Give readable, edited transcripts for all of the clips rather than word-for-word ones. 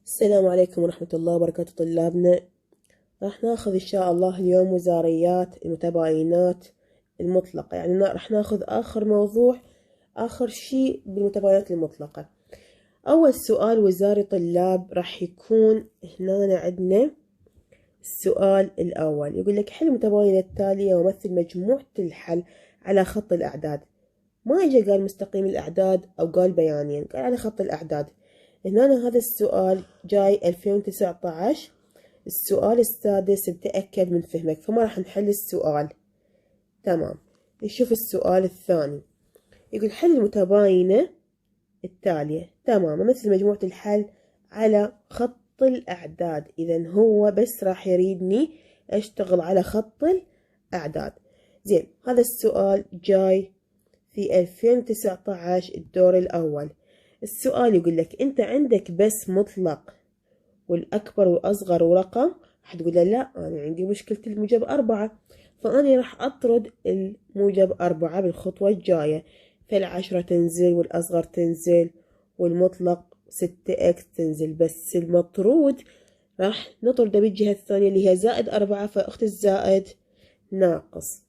السلام عليكم ورحمة الله وبركاته طلابنا. راح ناخذ إن شاء الله اليوم وزاريات المتباينات المطلقة، يعني راح ناخذ آخر موضوع، آخر شيء بالمتباينات المطلقة. أول سؤال وزاري طلاب راح يكون هنا عندنا السؤال الأول، يقول لك حل المتباينة التالية ومثل مجموعة الحل على خط الأعداد. ما إجا قال مستقيم الأعداد أو قال بيانيا، قال على خط الأعداد. هنا هذا السؤال جاي 2019. السؤال السادس بتأكد من فهمك، فما راح نحل السؤال. تمام، نشوف السؤال الثاني. يقول حل المتباينة التالية. تمام، مثل مجموعة الحل على خط الأعداد. إذا هو بس راح يريدني أشتغل على خط الأعداد. زين، هذا السؤال جاي في 2019 الدور الأول. السؤال يقول لك أنت عندك بس مطلق والأكبر والأصغر ورقم. راح تقول له لا، أنا عندي مشكلة الموجب 4، فأنا راح أطرد الموجب 4 بالخطوة الجاية. فالعشرة تنزل والأصغر تنزل والمطلق 6x تنزل، بس المطرود راح نطرده بالجهة الثانية اللي هي -4، فأخت الزائد ناقص.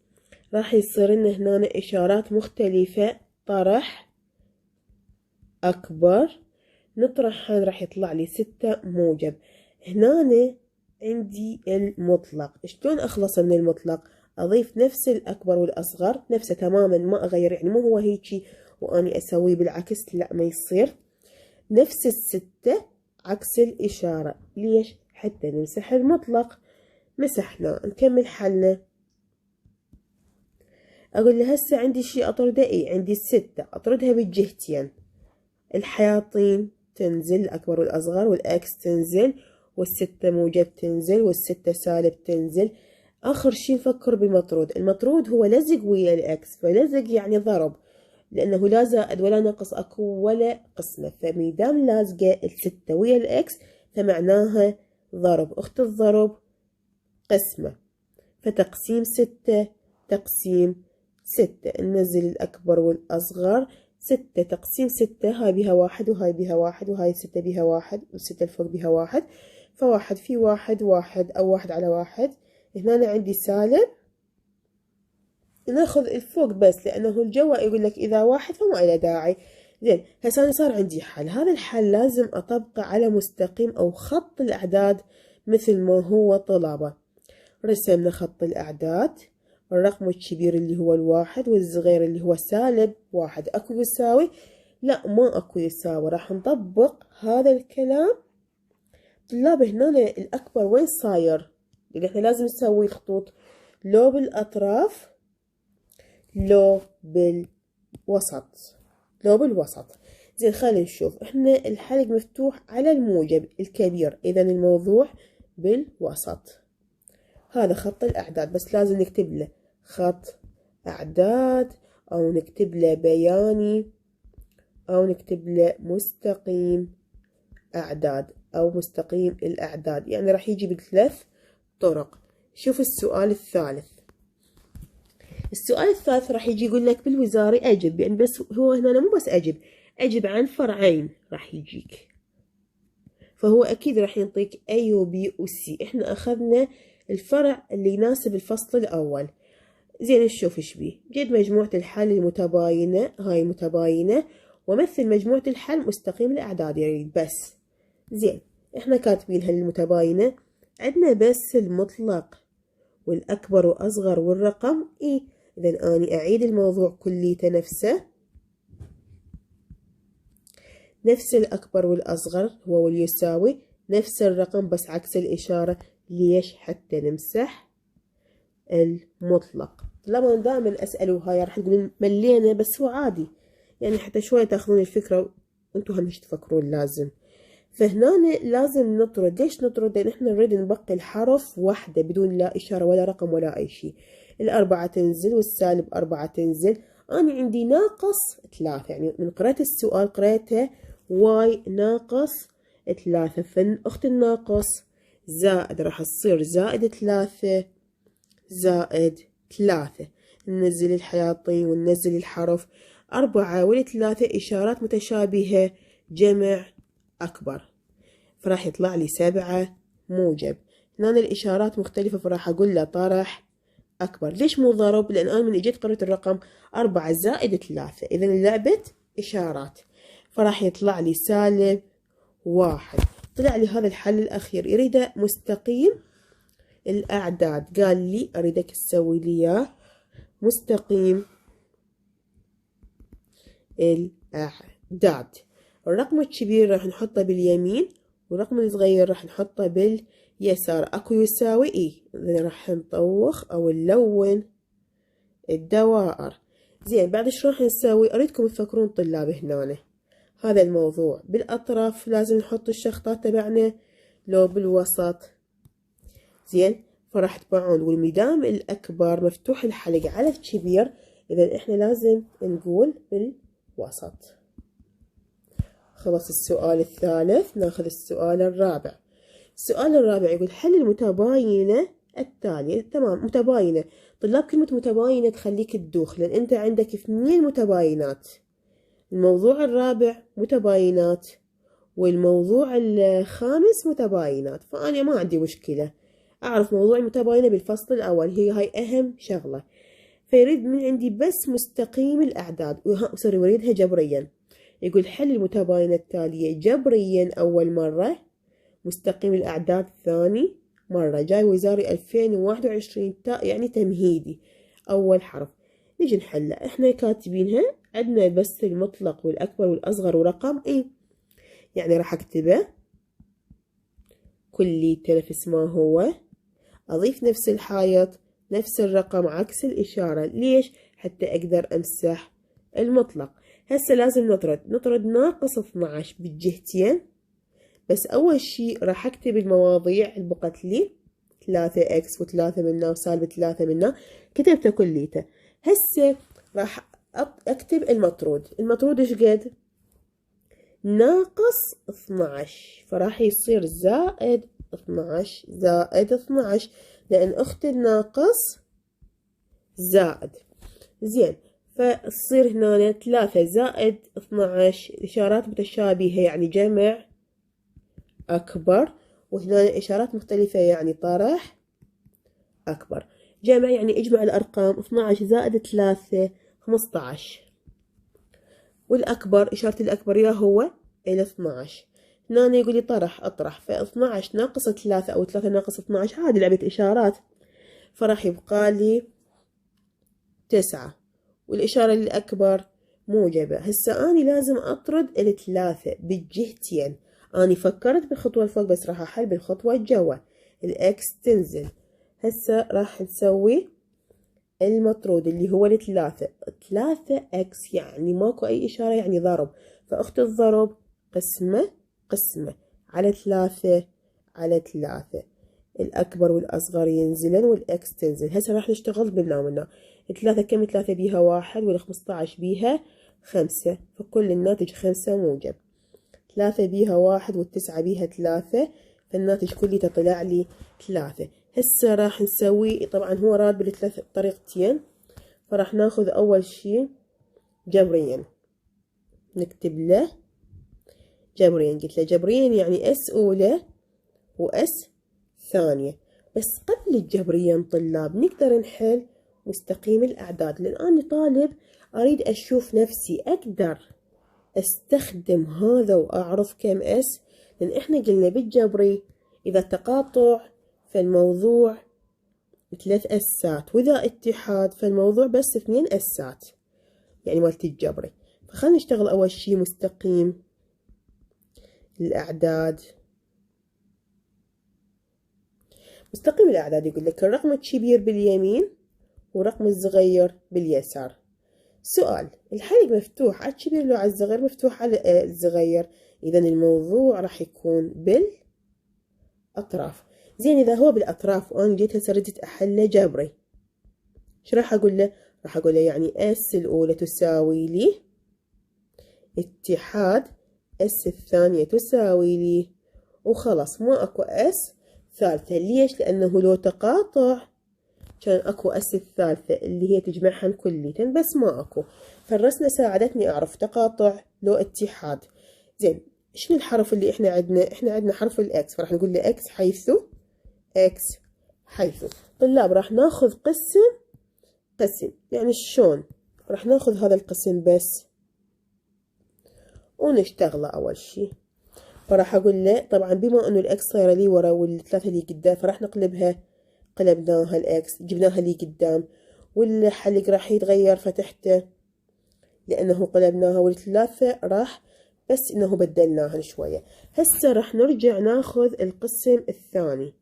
راح يصير لنا هنا إشارات مختلفة. طرح أكبر، نطرح راح يطلع لي 6 موجب. هنا عندي المطلق، شلون أخلص من المطلق؟ أضيف نفس الأكبر والأصغر نفسه تماما، ما أغير، يعني مو هو هيجي وأني أسويه بالعكس، لا ما يصير. نفس ال6 عكس الإشارة. ليش؟ حتى نمسح المطلق. مسحنا، نكمل حلنا. أقول له هسه عندي شي أطرده، إيه عندي ال6 أطردها بالجهتين. الحياطين تنزل، الأكبر والأصغر، والأكس تنزل، والستة موجب تنزل، والستة سالب تنزل. آخر شي نفكر بالمطرود. المطرود هو لزق ويا الأكس، فلزق يعني ضرب، لأنه لا زائد ولا ناقص أكو ولا قسمة، فميدام لازقة الستة ويا الأكس فمعناها ضرب. أخت الضرب قسمة، فتقسيم 6 تقسيم 6. ننزل الأكبر والأصغر. 6 تقسيم 6، هاي بها 1 وهاي بها 1 وهاي 6 بها 1 والستة الفوق بها 1، فواحد في 1 1 أو 1 على 1. هنا عندي سالب، ناخذ الفوق بس لأنه الجوا يقول لك إذا 1 فما إله داعي. زين، هسه أنا صار عندي حل. هذا الحل لازم أطبقه على مستقيم أو خط الأعداد مثل ما هو طلبه. رسمنا خط الأعداد، الرقم الكبير اللي هو الواحد والصغير اللي هو -1. أكو يساوي؟ لا، ما أكو يساوي. راح نطبق هذا الكلام. طلاب هنا الأكبر وين صاير؟ لأن احنا لازم نسوي خطوط لو بالأطراف لو بالوسط، لو بالوسط. زين، خلينا نشوف. احنا الحلق مفتوح على الموجب الكبير، إذا الموضوع بالوسط. هذا خط الأعداد، بس لازم نكتب له خط أعداد، أو نكتب له بياني، أو نكتب له مستقيم أعداد، أو مستقيم الأعداد، يعني راح يجي بثلاث طرق. شوف السؤال الثالث. السؤال الثالث راح يجي يقول لك بالوزاري أجب، يعني بس هو هنا مو بس أجب عن فرعين راح يجيك، فهو أكيد راح ينطيك A و B و C. إحنا أخذنا الفرع اللي يناسب الفصل الأول. زين، نشوف ايش بيه. جد مجموعة الحل المتباينة، هاي متباينة، ومثل مجموعة الحل مستقيم الأعداد يريد بس. زين، احنا كاتبينها المتباينة، عندنا بس المطلق والأكبر وأصغر والرقم إيه. إذا أني أعيد الموضوع كليته نفسه، نفس الأكبر والأصغر هو واليساوي، نفس الرقم بس عكس الإشارة. ليش؟ حتى نمسح المطلق. لما دائما أسأله هاي راح تقولون ملينا، بس هو عادي يعني، حتى شوية تاخذون الفكرة وانتو هم مش تفكرون. لازم فهنا لازم نطرد. ليش نطرد؟ لأن احنا نريد نبقي الحرف واحدة بدون لا إشارة ولا رقم ولا أي شيء. الأربعة تنزل والسالب 4 تنزل. أنا عندي ناقص 3، يعني من قرأت السؤال قرأته واي ناقص 3، فأخت الناقص زائد راح تصير -3 زائد 3. ننزل الحياطين وننزل الحرف. 4 و3 إشارات متشابهة، جمع أكبر. فراح يطلع لي 7 موجب. هنا الإشارات مختلفة، فراح أقول له طرح أكبر. ليش مو ضرب؟ لأن أنا من إجيت قرأت الرقم 4 زائد 3، إذا لعبة إشارات، فراح يطلع لي -1. طلع لي هذا الحل الأخير، يريد مستقيم الأعداد. قال لي أريدك تسوي لي إياه مستقيم الأعداد. الرقم الكبير راح نحطه باليمين، والرقم الصغير راح نحطه باليسار. أكو يساوي راح نطوخ أو نلون الدوائر. زين، بعد شو راح نسوي؟ أريدكم تفكرون طلاب هنا. هذا الموضوع بالأطراف لازم نحط الشخطات تبعنا لو بالوسط؟ زين، فراح تبعون، والمدام الأكبر مفتوح الحلق على الكبير، إذا إحنا لازم نقول بالوسط. خلص السؤال الثالث، ناخذ السؤال الرابع. السؤال الرابع يقول حل المتباينة التالية. تمام، متباينة. طلاب كلمة متباينة تخليك تدوخ، لأن أنت عندك 2 متباينات. الموضوع الرابع متباينات، والموضوع الخامس متباينات، فأنا ما عندي مشكلة أعرف موضوع المتباينة بالفصل الأول، هاي أهم شغلة. فيريد من عندي بس مستقيم الأعداد، يريدها جبريا. يقول حل المتباينة التالية جبريا أول مرة، مستقيم الأعداد ثاني مرة. جاي وزاري 2021 تاء يعني تمهيدي أول حرف. نجي نحله، إحنا كاتبينها عندنا بس المطلق والأكبر والأصغر ورقم يعني راح أكتبه كليته نفس ما هو، أضيف نفس الحائط نفس الرقم عكس الإشارة. ليش؟ حتى أقدر أمسح المطلق. هسه لازم نطرد ناقص 12 بالجهتين. بس أول شي راح أكتب المواضيع اللي بقت لي 3x و3 منه وسالب 3 منه، كتبته كليته. هسه راح أكتب المطرود. المطرود إيش قد؟ ناقص 12، فراح يصير زائد 12 زائد 12، لأن أخت الناقص زائد. زين، فتصير هنا 3 زائد 12 إشارات متشابهة يعني جمع أكبر، وهنا إشارات مختلفة يعني طرح أكبر. جمع يعني اجمع الأرقام، 12 زائد 3 15، والأكبر إشارة الأكبر يا هو 12. هنا يقول لي طرح أطرح، ف 12 ناقص 3 أو 3 ناقص 12 هذه لعبة إشارات، فراح يبقى لي 9، والإشارة الأكبر موجبة. هسه أني لازم أطرد 3 بالجهتين. أني فكرت بالخطوة الفوق بس راح أحل بالخطوة الجوا. الإكس تنزل. هسه راح نسوي المطرود اللي هو 3 إكس يعني ماكو أي إشارة يعني ضرب، فأخت الضرب قسمة قسمة على 3 على 3. الأكبر والأصغر ينزلن والإكس تنزل. هسه راح نشتغل بالنا ومنا. 3 كم؟ 3 بيها 1 وال15 بيها 5، فكل الناتج 5 موجب. 3 بيها 1 وال9 بيها 3، فالناتج كلي طلع لي 3. هسه راح نسوي، طبعا هو راد بالثلاث طريقتين، فراح ناخذ أول شي جبريا، نكتب له جبريا. قلت له جبريا يعني اس أولى وأس ثانية. بس قبل الجبريا طلاب نقدر نحل مستقيم الأعداد، لأن أنا طالب أريد أشوف نفسي أقدر أستخدم هذا وأعرف كم أس، لأن إحنا قلنا بالجبري إذا تقاطع فالموضوع 3 أسات، وإذا اتحاد فالموضوع بس 2 أسات يعني مالت الجبري. فخلنا نشتغل أول شي مستقيم الأعداد. مستقيم الأعداد يقول لك الرقم الكبير باليمين والرقم الصغير باليسار. سؤال، الحلق مفتوح على الكبير لو على الصغير؟ مفتوح على الصغير، إذا الموضوع راح يكون بالأطراف. زين، إذا هو بالأطراف وأنا جيت هسه ردت أحله جبري، شو راح أقول له؟ راح أقول له يعني أس الأولى تساوي لي اتحاد أس الثانية تساوي لي، وخلاص ما أكو أس ثالثة. ليش؟ لأنه لو تقاطع كان أكو أس الثالثة اللي هي تجمعهن كليتن، بس ما أكو، فالرسمة ساعدتني أعرف تقاطع لو اتحاد. زين، شنو الحرف اللي احنا عندنا؟ احنا عندنا حرف الاكس، فراح نقول له اكس حيث، اكس حيث. طلاب راح ناخذ قسم، يعني شلون؟ راح ناخذ هذا القسم بس ونشتغله اول شي. فراح اقول له طبعا بما انه الاكس صايره لي ورا والثلاثه اللي قدام، فراح نقلبها، قلبناها الاكس جبناها لي قدام، والحلق راح يتغير فتحته لانه قلبناها، والثلاثه راح بس انه بدلناها شويه. هسه راح نرجع ناخذ القسم الثاني،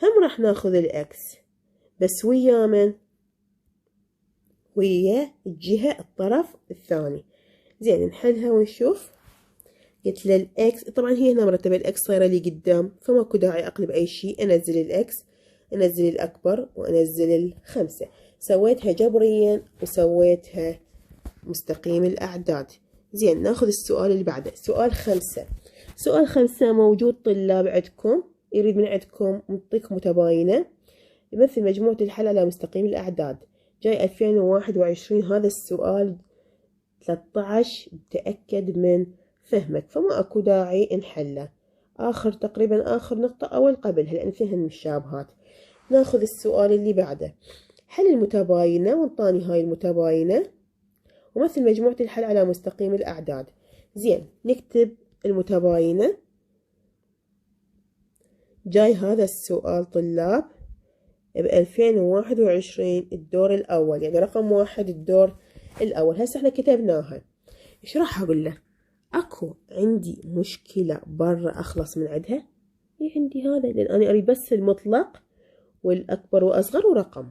هم راح ناخذ الاكس بس ويا من؟ ويا الجهه الطرف الثاني. زين نحلها ونشوف. قلت له الاكس، طبعا هي هنا مرتبه، الاكس صايره لي قدام فماكو داعي اقلب اي شيء، انزل الاكس، انزل الاكبر وانزل الخمسه. سويتها جبريا وسويتها مستقيم الاعداد. زين ناخذ السؤال اللي بعده، سؤال 5. سؤال 5 موجود طلاب عندكم، يريد من عندكم منطق متباينه يمثل مجموعه الحل على مستقيم الاعداد، جاي 2021. هذا السؤال 13، تأكد من فهمك فما اكو داعي نحله. تقريبا اخر نقطة اول قبلها لان فيها المشابهات. ناخذ السؤال اللي بعده، حل المتباينة، وانطاني هاي المتباينة ومثل مجموعة الحل على مستقيم الاعداد. زين نكتب المتباينة. جاي هذا السؤال طلاب ب 2021 الدور الاول، يعني رقم 1 الدور الاول. هسه احنا كتبناها، ايش راح اقول له؟ اكو عندي مشكلة برا اخلص من عندها؟ عندي هذا، لان انا اريد بس المطلق والاكبر واصغر ورقم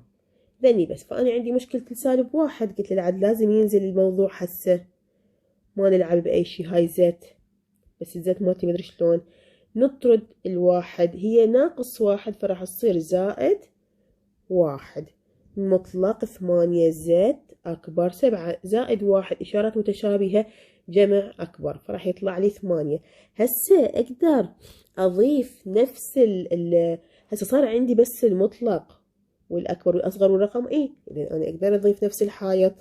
ذني بس. فانا عندي مشكلة -1. قلت له عاد لازم ينزل الموضوع هسه، ما نلعب باي شي. هاي زت، بس الزت مالتي مدري شلون. نطرد الواحد، هي -1 فراح تصير -1. مطلق 8 زد اكبر 7 زائد 1 اشارات متشابهة جمع اكبر، فراح يطلع لي 8. هسه اقدر اضيف نفس هسه صار عندي بس المطلق والاكبر والاصغر والرقم، اذا انا اقدر اضيف نفس الحائط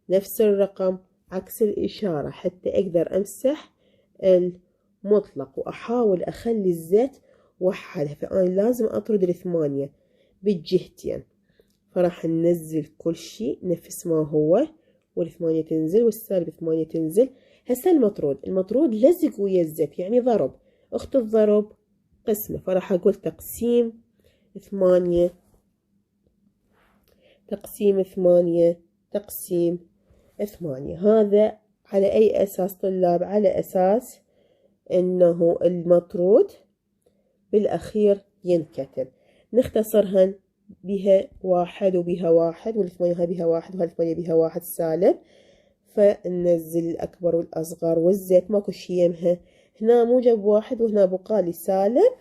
نفس الرقم عكس الاشارة حتى اقدر امسح المطلق واحاول اخلي الزت وحدها. فانا لازم اطرد ال8 بالجهتين، فراح ننزل كل شيء نفس ما هو، وال8 تنزل والسالب 8 تنزل. هسه المطرود لزق ويا الزت، يعني ضرب، اخت الضرب قسمة، فراح اقول تقسيم 8 تقسيم 8 تقسيم 8. هذا على اي اساس طلاب؟ على اساس انه المطرود بالاخير ينكتب. نختصرهن بها 1 وبها 1، وال8 هاي بها 1 وهال8 بها 1 سالب، فننزل الأكبر والأصغر والزيت ماكو شي يمها، هنا موجب 1 وهنا بقالي سالب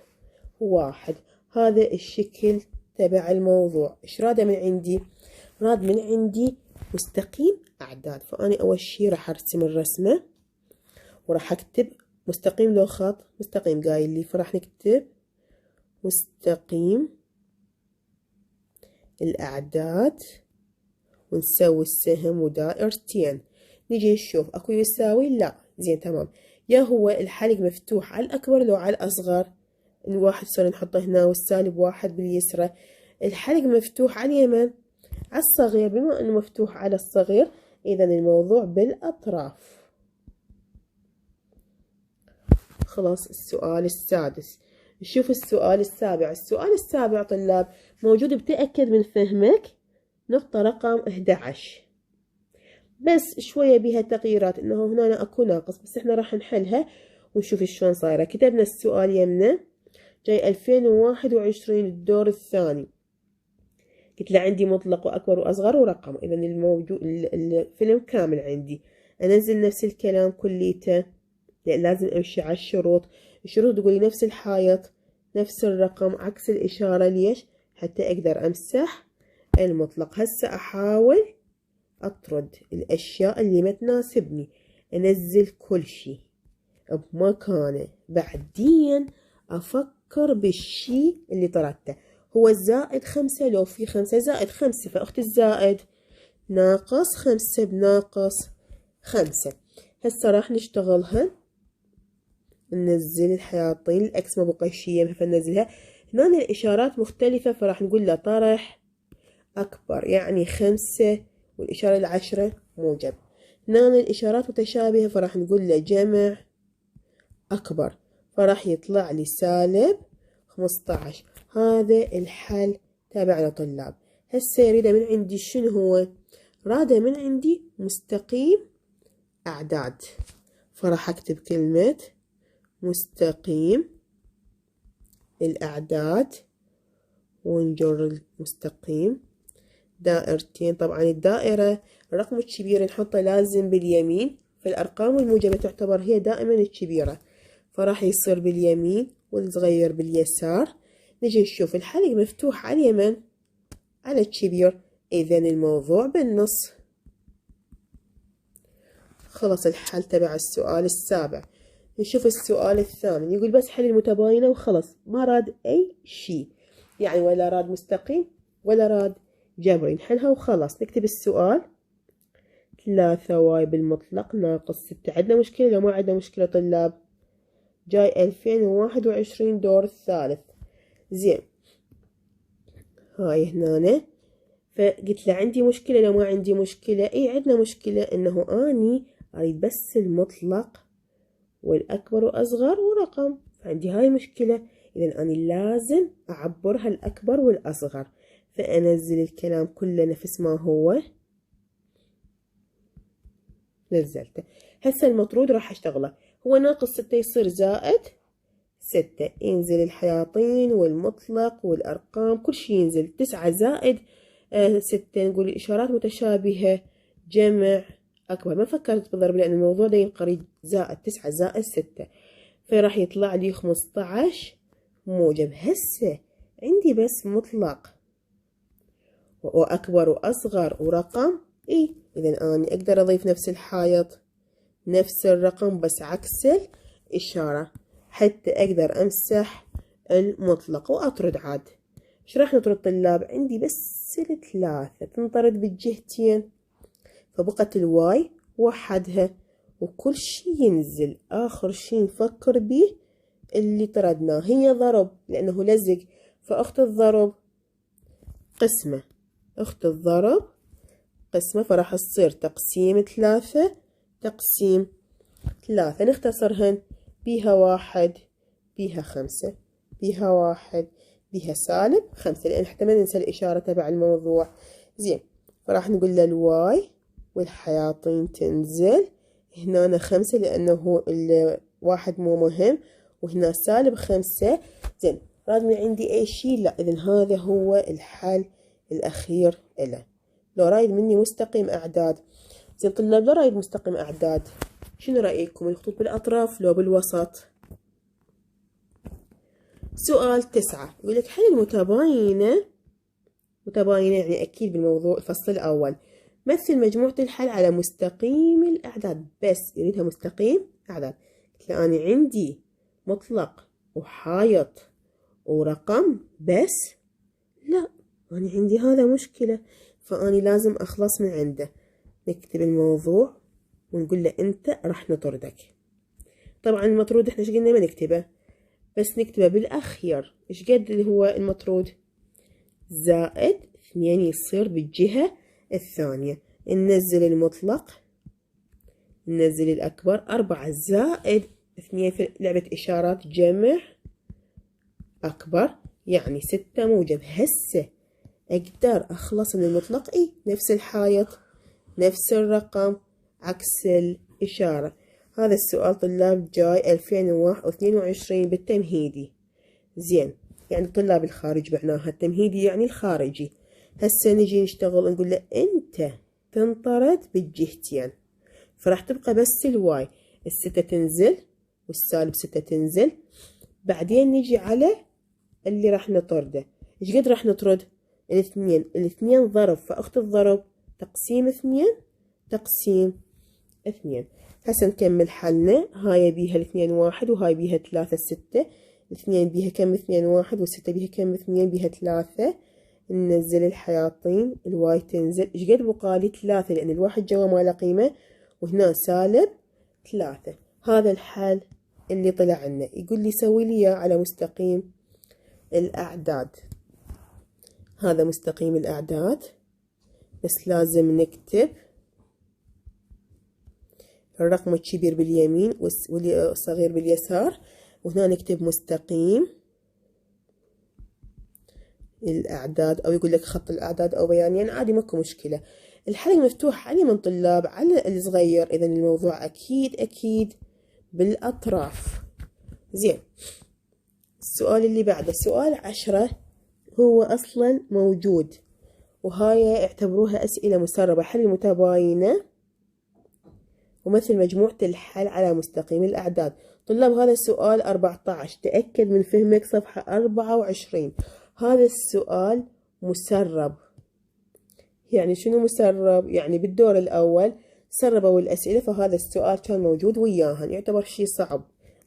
1. هذا الشكل تبع الموضوع. ايش راده من عندي؟ راد من عندي مستقيم أعداد. فأنا أول شي راح أرسم الرسمة وراح أكتب مستقيم لو خط مستقيم قايل لي، فراح نكتب مستقيم الأعداد ونسوي السهم ودائرتين. نجي نشوف اكو يساوي؟ لا. زين تمام. يا هو الحلق مفتوح على الأكبر لو على الأصغر؟ الواحد صار نحطه هنا والسالب 1 باليسرى. الحلق مفتوح على اليمين على الصغير، بما انه مفتوح على الصغير اذا الموضوع بالأطراف. خلاص. السؤال السادس. نشوف السؤال السابع. السؤال السابع طلاب موجود بتأكد من فهمك، نقطة رقم 11، بس شوية بها تغييرات، انه هنا اكو ناقص، بس احنا راح نحلها ونشوف شلون صايرة. كتبنا السؤال يمنا جاي 2021 الدور الثاني. قلت له عندي مطلق واكبر واصغر ورقم، اذا الموجود الفيلم كامل عندي. انزل نفس الكلام كليته، لأن لازم امشي على الشروط. الشروط تقولي نفس الحائط نفس الرقم عكس الاشارة. ليش؟ حتى اقدر امسح المطلق. هسه احاول اطرد الاشياء اللي ما تناسبني، انزل كل شي بمكانه، بعدين افكر بالشي اللي طردته. هو الزائد 5 لو في 5 زائد 5، فاخت الزائد ناقص 5 بناقص 5. هسه راح نشتغلها ننزل الحياطين، الأكس ما بقى شي فننزلها. هنا الإشارات مختلفة فراح نقول له طرح أكبر يعني 5 والإشارة ال10 موجب. هنا الإشارات متشابهة فراح نقول له جمع أكبر، فراح يطلع لي -15. هذا الحل تابعنا طلاب. هسه يريده من عندي شنو هو؟ راده من عندي مستقيم أعداد، فراح أكتب كلمة مستقيم الأعداد ونجر المستقيم دائرتين. طبعا الدائرة الرقم الكبير نحطه لازم باليمين، فالأرقام الموجبة تعتبر هي دائما الكبيرة، فراح يصير باليمين والصغير باليسار. نجي نشوف الحلق مفتوح على اليمين على الكبير، إذن الموضوع بالنص. خلص الحل تبع السؤال السابع. نشوف السؤال الثامن، يقول بس حل المتباينة وخلص، ما راد أي شيء، يعني ولا راد مستقيم ولا راد جبري، نحلها وخلص. نكتب السؤال 3y بالمطلق ناقص 6. عندنا مشكلة لو ما عندنا مشكلة طلاب؟ جاي 2021 دور الثالث. زين هاي هنا، فقلت له عندي مشكلة لو ما عندي مشكلة؟ اي عندنا مشكلة، انه اني اريد بس المطلق والاكبر واصغر ورقم، فعندي هاي مشكلة. اذا اني لازم اعبرها الاكبر والاصغر، فانزل الكلام كله نفس ما هو نزلته. هسه المطرود راح اشتغله، هو ناقص 6 يصير زائد 6، ينزل الحياطين والمطلق والأرقام كل شي ينزل. 9 زائد 6 نقول الإشارات متشابهة جمع أكبر. ما فكرت بالضرب لأن الموضوع ده ينقري زائد 9 زائد 6، فراح يطلع لي 15 موجب. هسه عندي بس مطلق وأكبر وأصغر ورقم، إيه إذا أنا أقدر أضيف نفس الحائط نفس الرقم بس عكس الإشارة، حتى أقدر أمسح المطلق وأطرد. عاد إيش راح نطرد طلاب؟ عندي بس 3 تنطرد بالجهتين، فبقت الواي وحدها وكل شي ينزل. آخر شي نفكر به اللي طردناه هي ضرب، لأنه لزق، فأخت الضرب قسمة، أخت الضرب قسمة، فراح تصير تقسيم 3 تقسيم 3. نختصرهن، بيها 1 بيها 5 بيها 1 بيها -5، لأن حتى ما ننسى الإشارة تبع الموضوع. زين فراح نقول له الواي والحياطين تنزل هنا 5 لأنه الواحد مو مهم، وهنا -5. زين راد من عندي أي شيء؟ لا. إذن هذا هو الحل الأخير له. لو رايد مني مستقيم أعداد، زين طلاب لو رايد مستقيم أعداد شنو رأيكم؟ الخطوط بالأطراف لو بالوسط؟ سؤال 9 يقول لك حل المتباينة، متباينة يعني أكيد بالموضوع الفصل الأول. مثل مجموعة الحل على مستقيم الأعداد، بس يريدها مستقيم أعداد. قلت له أنا عندي مطلق وحايط ورقم بس، لا أنا عندي هذا مشكلة، فأني لازم أخلص من عنده. نكتب الموضوع ونقول له أنت راح نطردك. طبعا المطرود احنا ايش قلنا ما نكتبه، بس نكتبه بالأخير. ايش قد اللي هو المطرود؟ زائد 2 يصير بالجهة الثانية. ننزل المطلق ننزل الأكبر، 4 زائد 2 في لعبة إشارات جمع أكبر يعني 6 موجب. هسه أقدر أخلص من المطلق، إيه نفس الحائط نفس الرقم عكس الإشارة. هذا السؤال طلاب جاي 2022 بالتمهيدي. زين يعني طلاب الخارج معناها التمهيدي يعني الخارجي. هسه نجي نشتغل نقول له أنت تنطرد بالجهتين، فراح تبقى بس الواي، 6 تنزل وال-6 تنزل. بعدين نجي على اللي راح نطرده. ايش قد راح نطرد؟ الاثنين ضرب، فأخت الضرب تقسيم 2 تقسيم 2. هسه نكمل حلنا. هاي بيها 2 1 وهاي بيها 3 6. 2 بيها كم؟ 2 1 و6 بيها كم؟ 2 بيها 3. ننزل الحياطين، الواي تنزل. ايش قد بقالي؟ 3 لأن الواحد جوا ما له قيمة، وهنا -3. هذا الحل اللي طلع لنا. يقول لي سوي لي إياه على مستقيم الأعداد. هذا مستقيم الأعداد، بس لازم نكتب الرقم الكبير باليمين والصغير باليسار، وهنا نكتب مستقيم الأعداد، أو يقول لك خط الأعداد أو بيانيا، عادي ماكو مشكلة. الحل مفتوح علي من طلاب على الصغير، إذا الموضوع أكيد بالأطراف. زين، السؤال اللي بعده سؤال 10 هو أصلا موجود، وهاي اعتبروها أسئلة مسربة حل متباينة ومثل مجموعة الحل على مستقيم الأعداد. طلاب هذا السؤال 14، تأكد من فهمك، صفحة 24. هذا السؤال مسرب. يعني شنو مسرب؟ يعني بالدور الأول سربوا الأسئلة، فهذا السؤال كان موجود وياهن، يعتبر شيء صعب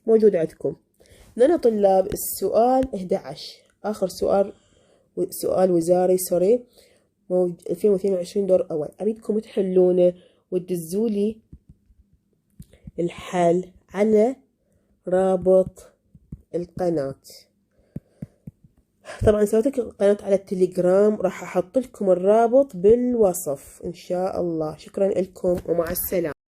موجود عندكم. لنا طلاب السؤال 11 آخر سؤال وزاري 2022 دور أول، أريدكم تحلونه وتدزولي الحل على رابط القناة. طبعا سويت لكم قناة على التليجرام، راح احط لكم الرابط بالوصف ان شاء الله. شكرا لكم ومع السلامة.